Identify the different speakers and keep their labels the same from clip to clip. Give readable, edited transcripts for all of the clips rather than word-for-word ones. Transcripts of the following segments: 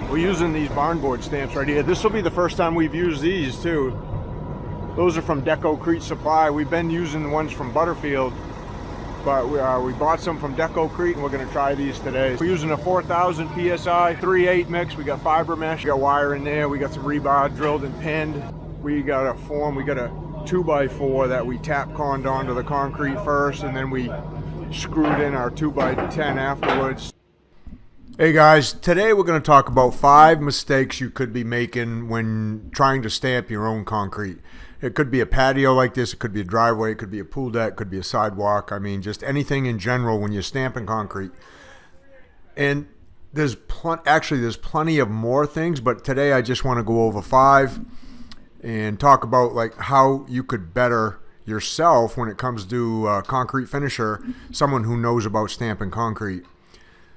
Speaker 1: We're using these barn board stamps right here. This will be the first time we've used these too. Those are from Decocrete Supply. We've been using the ones from Butterfield, but we bought some from Decocrete and we're going to try these today. We're using a 4,000 PSI 3/8 mix. We got fiber mesh, we got wire in there, we got some rebar drilled and pinned. We got a 2x4 that we tap conned onto the concrete first, and then we screwed in our 2x10 afterwards. Hey guys, today we're going to talk about 5 mistakes you could be making when trying to stamp your own concrete. It could be a patio like this, it could be a driveway, it could be a pool deck, it could be a sidewalk. I mean, just anything in general when you're stamping concrete. And there's plenty of more things, but today I just want to go over 5 and talk about like how you could better yourself when it comes to a concrete finisher, someone who knows about stamping concrete.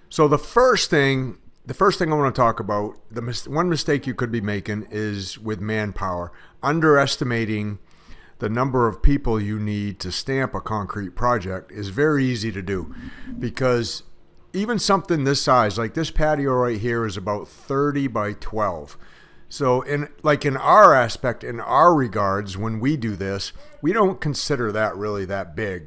Speaker 1: So the first thing I want to talk about, one mistake you could be making is with manpower, underestimating the number of people you need to stamp a concrete project is very easy to do, because even something this size, like this patio right here, is about 30 by 12. So in our aspect, in our regards, when we do this, we don't consider that really that big.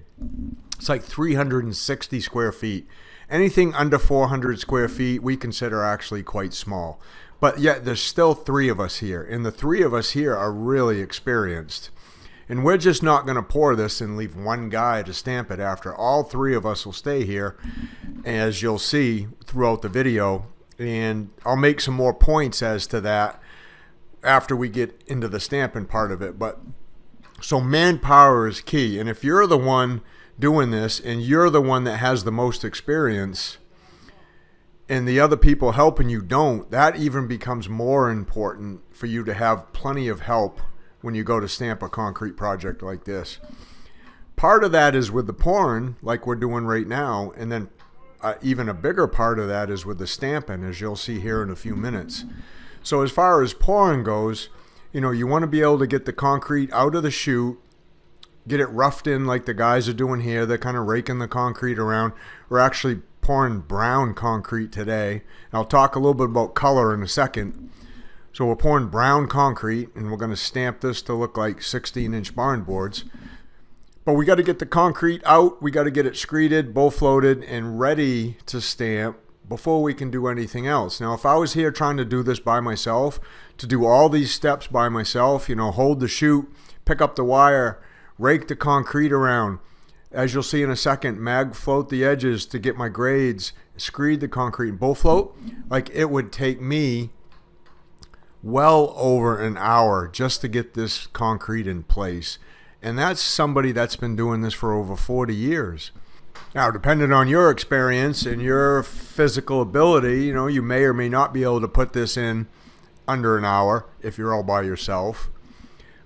Speaker 1: It's like 360 square feet. Anything under 400 square feet, we consider actually quite small. But yet there's still 3 of us here, and the 3 of us here are really experienced. And we're just not going to pour this and leave one guy to stamp it after. All 3 of us will stay here, as you'll see throughout the video. And I'll make some more points as to that after we get into the stamping part of it. But so manpower is key. And if you're the one doing this and you're the one that has the most experience and the other people helping you don't, that even becomes more important for you to have plenty of help when you go to stamp a concrete project like this. Part of that is with the pouring, like we're doing right now, and then even a bigger part of that is with the stamping, as you'll see here in a few minutes. So as far as pouring goes, you want to be able to get the concrete out of the chute, get it roughed in like the guys are doing here. They're kind of raking the concrete around. We're actually pouring brown concrete today. And I'll talk a little bit about color in a second. So we're pouring brown concrete, and we're going to stamp this to look like 16-inch barn boards. But we got to get the concrete out. We got to get it screeded, bull floated, and ready to stamp before we can do anything else. Now, if I was here trying to do this by myself, to do all these steps by myself, hold the chute, pick up the wire, rake the concrete around, as you'll see in a second, mag float the edges to get my grades, screed the concrete, and bull float, like it would take me well over an hour just to get this concrete in place. And that's somebody that's been doing this for over 40 years. Now, depending on your experience and your physical ability, you may or may not be able to put this in under an hour if you're all by yourself.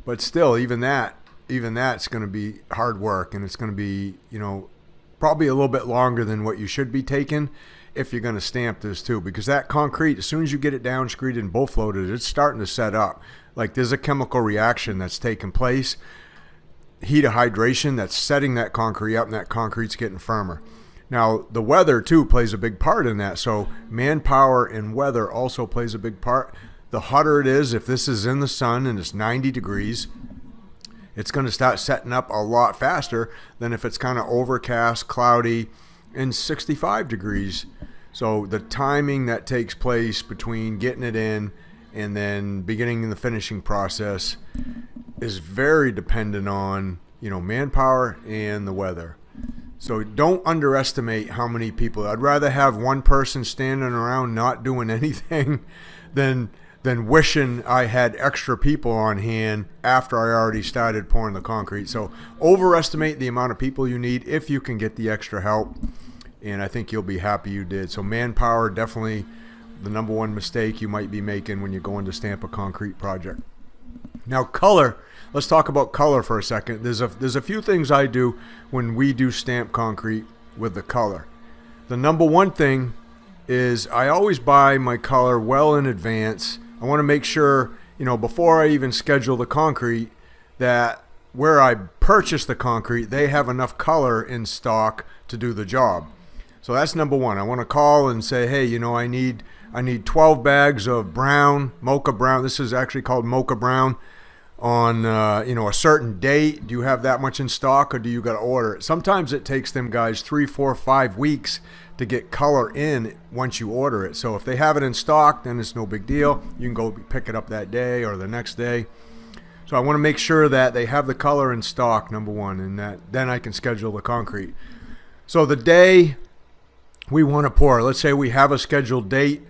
Speaker 1: But still, even that's going to be hard work, and it's going to be, probably a little bit longer than what you should be taking if you're going to stamp this too, because that concrete, as soon as you get it down, screeded and bull floated, it's starting to set up. Like there's a chemical reaction that's taking place, heat of hydration that's setting that concrete up, and that concrete's getting firmer. Now, the weather too plays a big part in that. So manpower and weather also plays a big part. The hotter it is, if this is in the sun and it's 90 degrees, it's going to start setting up a lot faster than if it's kind of overcast, cloudy, and 65 degrees. So the timing that takes place between getting it in and then beginning the finishing process is very dependent on, manpower and the weather. So don't underestimate how many people. I'd rather have one person standing around not doing anything than wishing I had extra people on hand after I already started pouring the concrete. So overestimate the amount of people you need if you can get the extra help, and I think you'll be happy you did. So manpower, definitely the number one mistake you might be making when you're going to stamp a concrete project. Now, color. Let's talk about color for a second. There's a few things I do when we do stamp concrete with the color. The number one thing is I always buy my color well in advance. I want to make sure, before I even schedule the concrete, that where I purchase the concrete, they have enough color in stock to do the job. So that's number one. I want to call and say, hey, I need I need 12 bags of brown, mocha brown. This is actually called mocha brown on a certain date. Do you have that much in stock, or do you got to order it? Sometimes it takes them guys 3, 4, 5 weeks to get color in once you order it. So if they have it in stock, then it's no big deal. You can go pick it up that day or the next day. So I want to make sure that they have the color in stock, number one, and then I can schedule the concrete. So the day we want to pour, let's say we have a scheduled date.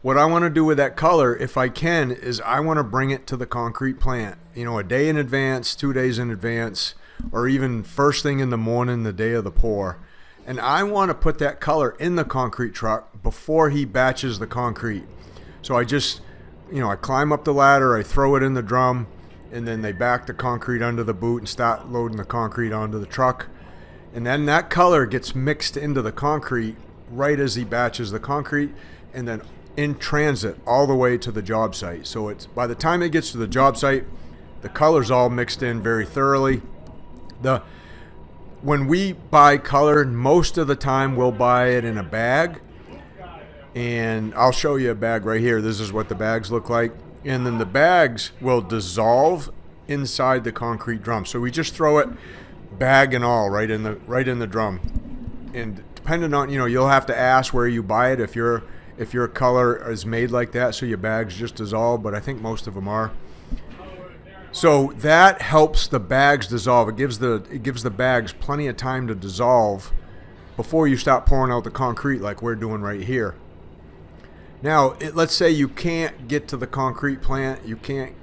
Speaker 1: What I want to do with that color, if I can, is I want to bring it to the concrete plant, a day in advance, 2 days in advance, or even first thing in the morning, the day of the pour. And I want to put that color in the concrete truck before he batches the concrete. So I just, I climb up the ladder, I throw it in the drum, and then they back the concrete under the boot and start loading the concrete onto the truck. And then that color gets mixed into the concrete right as he batches the concrete, and then in transit all the way to the job site. So it's by the time it gets to the job site, the color's all mixed in very thoroughly. When we buy color, most of the time we'll buy it in a bag, and I'll show you a bag right here. This is what the bags look like. And then the bags will dissolve inside the concrete drum. So we just throw it, bag and all, right in the drum. And depending on, you'll have to ask where you buy it if your color is made like that, so your bags just dissolve, but I think most of them are. So that helps the bags dissolve. It gives the bags plenty of time to dissolve before you start pouring out the concrete like we're doing right here. Now, let's say you can't get to the concrete plant. You can't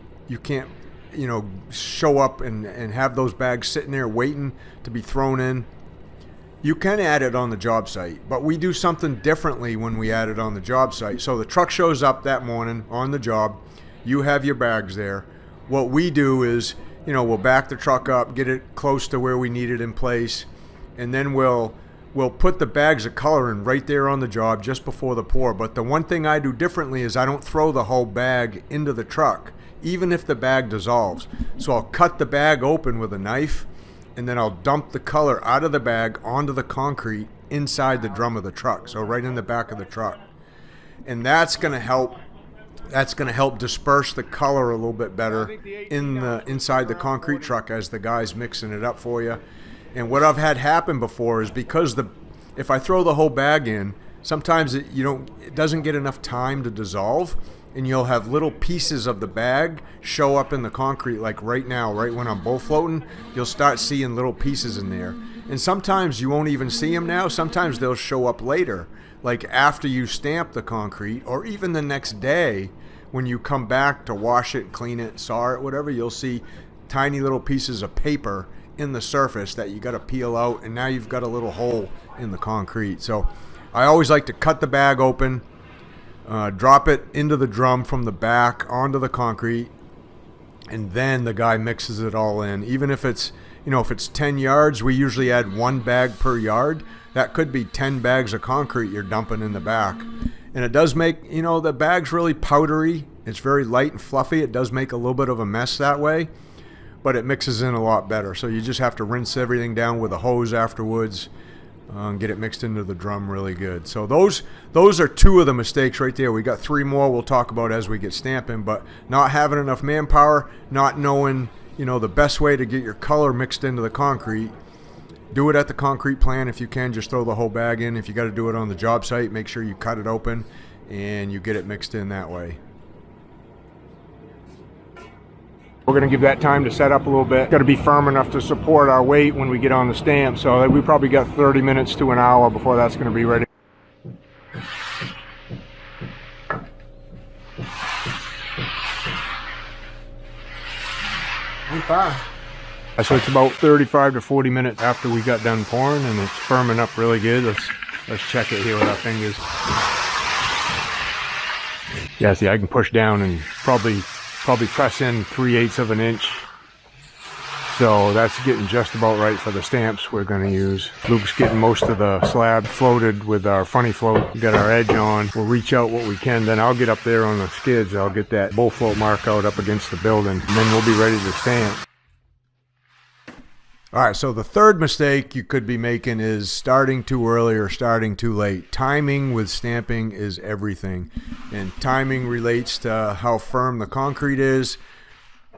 Speaker 1: show up and have those bags sitting there waiting to be thrown in. You can add it on the job site, but we do something differently when we add it on the job site. So the truck shows up that morning on the job. You have your bags there. What we do is, we'll back the truck up, get it close to where we need it in place, and then we'll put the bags of color in right there on the job just before the pour. But the one thing I do differently is I don't throw the whole bag into the truck, even if the bag dissolves. So I'll cut the bag open with a knife, and then I'll dump the color out of the bag onto the concrete inside the drum of the truck, so right in the back of the truck. And that's going to help disperse the color a little bit better inside the concrete truck as the guy's mixing it up for you. And what I've had happen before is because if I throw the whole bag in, sometimes it doesn't get enough time to dissolve, and you'll have little pieces of the bag show up in the concrete, like right now, right when I'm bull floating, you'll start seeing little pieces in there. And sometimes you won't even see them now. Sometimes they'll show up later, like after you stamp the concrete, or even the next day when you come back to wash it, clean it, saw it, whatever, you'll see tiny little pieces of paper in the surface that you got to peel out, and now you've got a little hole in the concrete. So I always like to cut the bag open, drop it into the drum from the back onto the concrete, and then the guy mixes it all in. Even if it's 10 yards, we usually add 1 bag per yard. That could be 10 bags of concrete you're dumping in the back. And it does make, the bag's really powdery. It's very light and fluffy. It does make a little bit of a mess that way, but it mixes in a lot better. So you just have to rinse everything down with a hose afterwards and get it mixed into the drum really good. So those are 2 of the mistakes right there. We got 3 more we'll talk about as we get stamping, but not having enough manpower, not knowing, the best way to get your color mixed into the concrete. Do it at the concrete plant if you can. Just throw the whole bag in. If you got to do it on the job site, make sure you cut it open and you get it mixed in that way. We're going to give that time to set up a little bit. Got to be firm enough to support our weight when we get on the stamp. So we probably got 30 minutes to an hour before that's going to be ready. So it's about 35 to 40 minutes after we got done pouring, and it's firming up really good. Let's check it here with our fingers. Yeah, see, I can push down and probably press in 3/8 of an inch. So that's getting just about right for the stamps we're going to use. Luke's getting most of the slab floated with our funny float. We got our edge on. We'll reach out what we can. Then I'll get up there on the skids. I'll get that bull float mark out up against the building, and then we'll be ready to stamp. All right, so the third mistake you could be making is starting too early or starting too late. Timing with stamping is everything. And timing relates to how firm the concrete is,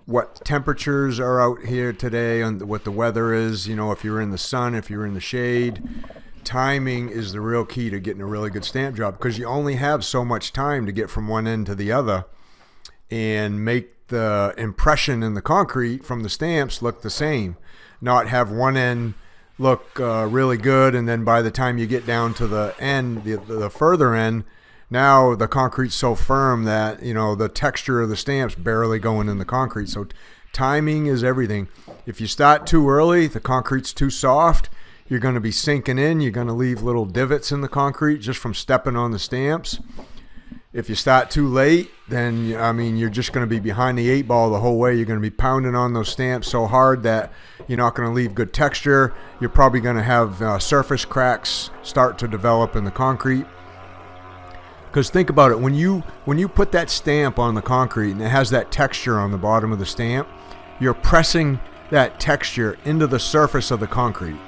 Speaker 1: what temperatures are out here today, and what the weather is. You know, if you're in the sun, if you're in the shade. Timing is the real key to getting a really good stamp job, because you only have so much time to get from one end to the other and make the impression in the concrete from the stamps look the same. Not have one end look really good, and then by the time you get down to the end, the further end, now the concrete's so firm that, you know, the texture of the stamp's barely going in the concrete. So timing is everything. If you start too early, the concrete's too soft, you're going to be sinking in. You're going to leave little divots in the concrete just from stepping on the stamps. If you start too late, then, I mean, you're just going to be behind the 8-ball the whole way. You're going to be pounding on those stamps so hard that you're not going to leave good texture. You're probably going to have surface cracks start to develop in the concrete. Because think about it, when you put that stamp on the concrete and it has that texture on the bottom of the stamp, you're pressing that texture into the surface of the concrete.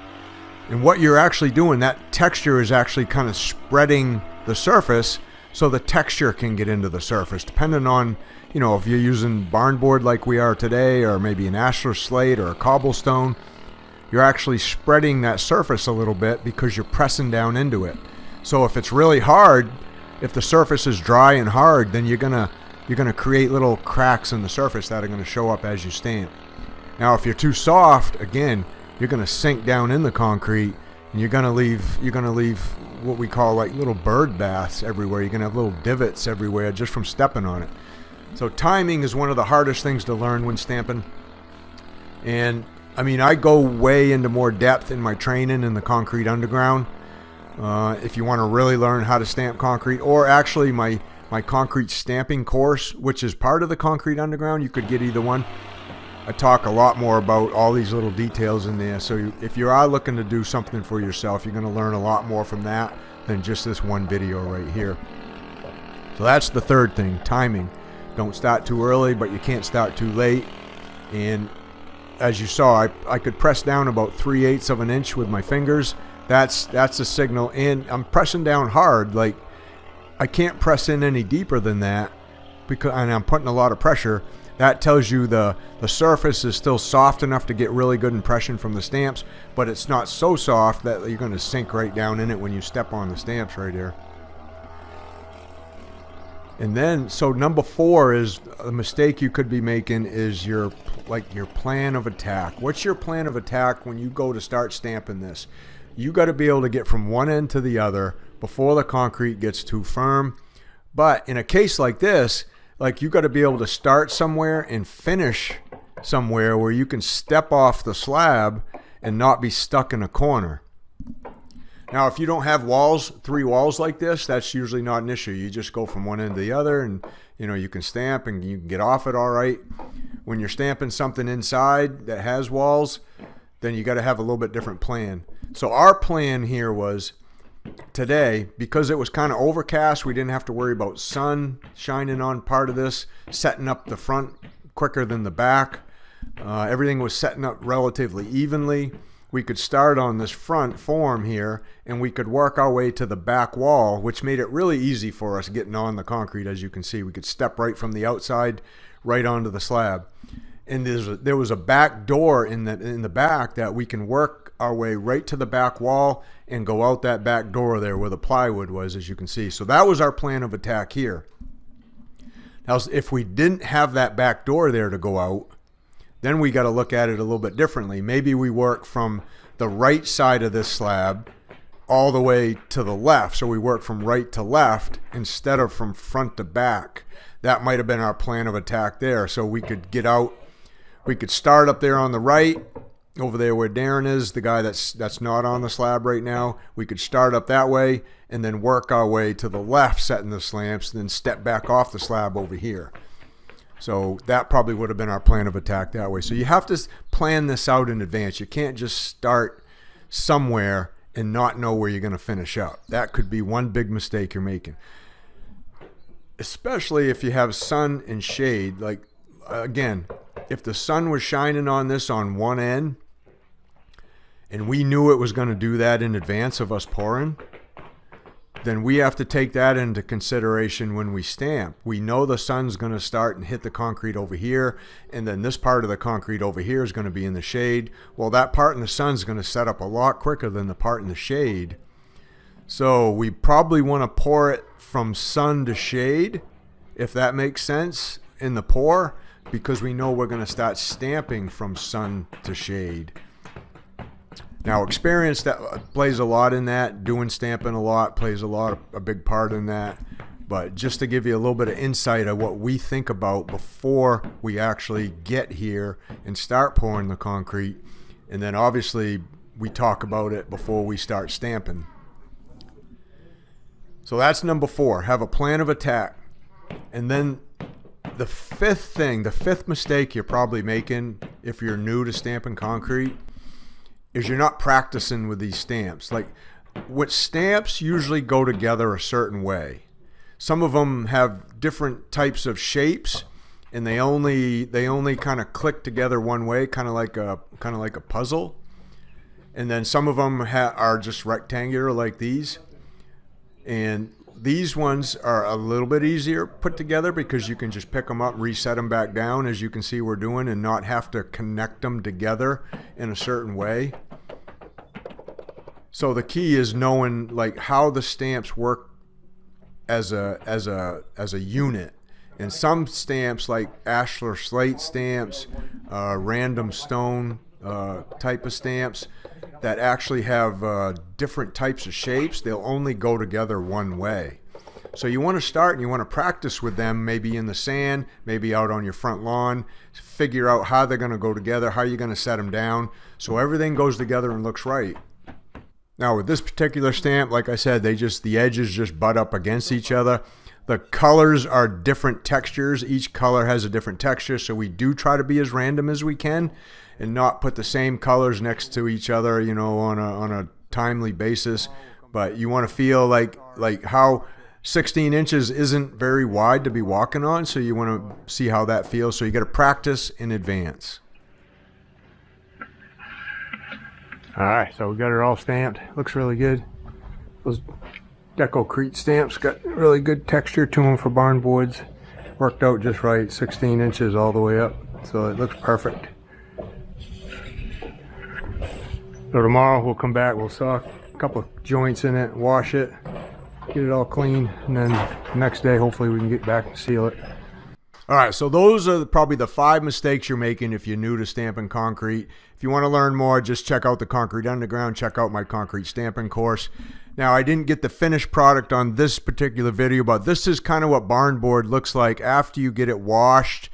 Speaker 1: And what you're actually doing, that texture is actually kind of spreading the surface so the texture can get into the surface. Depending on, you know, if you're using barn board like we are today, or maybe an ashlar slate or a cobblestone, you're actually spreading that surface a little bit because you're pressing down into it. So if it's really hard, if the surface is dry and hard, then you're gonna create little cracks in the surface that are gonna show up as you stamp. Now, if you're too soft, again, you're gonna sink down in the concrete, and you're gonna leave what we call like little bird baths everywhere. You're gonna have little divots everywhere just from stepping on it. So timing is one of the hardest things to learn when stamping. And I mean, I go way into more depth in my training in the concrete underground. If you want to really learn how to stamp concrete, or actually my concrete stamping course, which is part of the concrete underground, you could get either one. I talk a lot more about all these little details in there. So if you are looking to do something for yourself, you're going to learn a lot more from that than just this one video right here. So that's the third thing, timing. Don't start too early, but you can't start too late. And as you saw, I could press down about 3/8 of an inch with my fingers. That's a signal, and I'm pressing down hard. Like, I can't press in any deeper than that, and I'm putting a lot of pressure. That tells you the surface is still soft enough to get really good impression from the stamps, but it's not so soft that you're going to sink right down in it when you step on the stamps right here. And then, so number 4 is a mistake you could be making is your plan of attack. What's your plan of attack when you go to start stamping this? You got to be able to get from one end to the other before the concrete gets too firm. But in a case like this, like, you got to be able to start somewhere and finish somewhere where you can step off the slab and not be stuck in a corner. Now, if you don't have walls, 3 walls like this, that's usually not an issue. You just go from one end to the other, and, you know, you can stamp and you can get off it all right. When you're stamping something inside that has walls, then you got to have a little bit different plan. So our plan here was today, because it was kind of overcast, we didn't have to worry about sun shining on part of this, setting up the front quicker than the back. Everything was setting up relatively evenly. We could start on this front form here, and we could work our way to the back wall, which made it really easy for us getting on the concrete. As you can see, we could step right from the outside right onto the slab. And there was a back door in the back that we can work our way right to the back wall and go out that back door there where the plywood was, as you can see. So that was our plan of attack here. Now, if we didn't have that back door there to go out, then we got to look at it a little bit differently. Maybe we work from the right side of this slab all the way to the left. So we work from right to left instead of from front to back. That might have been our plan of attack there. So we could get out. We could start up there on the right, over there where Darren is, the guy that's not on the slab right now. We could start up that way and then work our way to the left, setting the slamps, and then step back off the slab over here. So that probably would have been our plan of attack that way. So you have to plan this out in advance. You can't just start somewhere and not know where you're going to finish up. That could be one big mistake you're making. Especially if you have sun and shade. Like, again, if the sun was shining on this on one end, and we knew it was going to do that in advance of us pouring, then we have to take that into consideration when we stamp. We know the sun's going to start and hit the concrete over here, and then this part of the concrete over here is going to be in the shade. Well, that part in the sun's going to set up a lot quicker than the part in the shade. So we probably want to pour it from sun to shade, if that makes sense, in the pour, because we know we're going to start stamping from sun to shade. Now, experience that plays a lot in that. Doing stamping a lot plays a big part in that. But just to give you a little bit of insight of what we think about before we actually get here and start pouring the concrete. And then obviously we talk about it before we start stamping. So that's number 4. Have a plan of attack. And then the fifth mistake you're probably making if you're new to stamping concrete is you're not practicing with these stamps. Like, what stamps usually go together a certain way. Some of them have different types of shapes, and they only kind of click together one way, kind of like a puzzle. And then some of them are just rectangular like these. And these ones are a little bit easier put together because you can just pick them up, reset them back down, as you can see we're doing, and not have to connect them together in a certain way. So the key is knowing like how the stamps work as a unit. And some stamps, like ashlar slate stamps, random stone type of stamps, that actually have different types of shapes, they'll only go together one way. So you want to start and you want to practice with them, maybe in the sand, maybe out on your front lawn, figure out how they're going to go together, how you're going to set them down, so everything goes together and looks right. Now with this particular stamp, like I said, the edges just butt up against each other. The colors are different textures. Each color has a different texture, so we do try to be as random as we can and not put the same colors next to each other, you know, on a timely basis. But you want to feel like how 16 inches isn't very wide to be walking on, so you want to see how that feels. So you got to practice in advance. All right, so we got it all stamped. Looks really good. Those Decocrete stamps got really good texture to them for barn boards. Worked out just right, 16 inches all the way up, so it looks perfect. So tomorrow we'll come back, we'll saw a couple of joints in it, wash it, get it all clean, and then the next day hopefully we can get back and seal it. All right, so those are probably the 5 mistakes you're making if you're new to stamping concrete. If you want to learn more, just check out the Concrete Underground, check out my concrete stamping course. Now, I didn't get the finished product on this particular video, but this is kind of what barn board looks like after you get it washed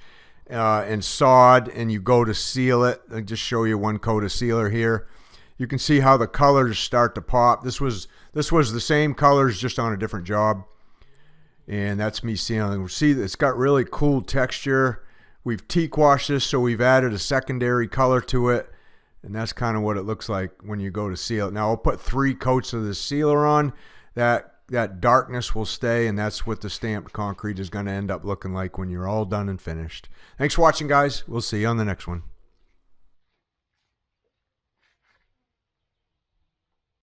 Speaker 1: and sawed and you go to seal it. I'll just show you one coat of sealer here. You can see how the colors start to pop. This was the same colors, just on a different job. And that's me sealing. See, it's got really cool texture. We've teak washed this, so we've added a secondary color to it. And that's kind of what it looks like when you go to seal it. Now, I'll put 3 coats of the sealer on. That darkness will stay, and that's what the stamped concrete is going to end up looking like when you're all done and finished. Thanks for watching, guys. We'll see you on the next one.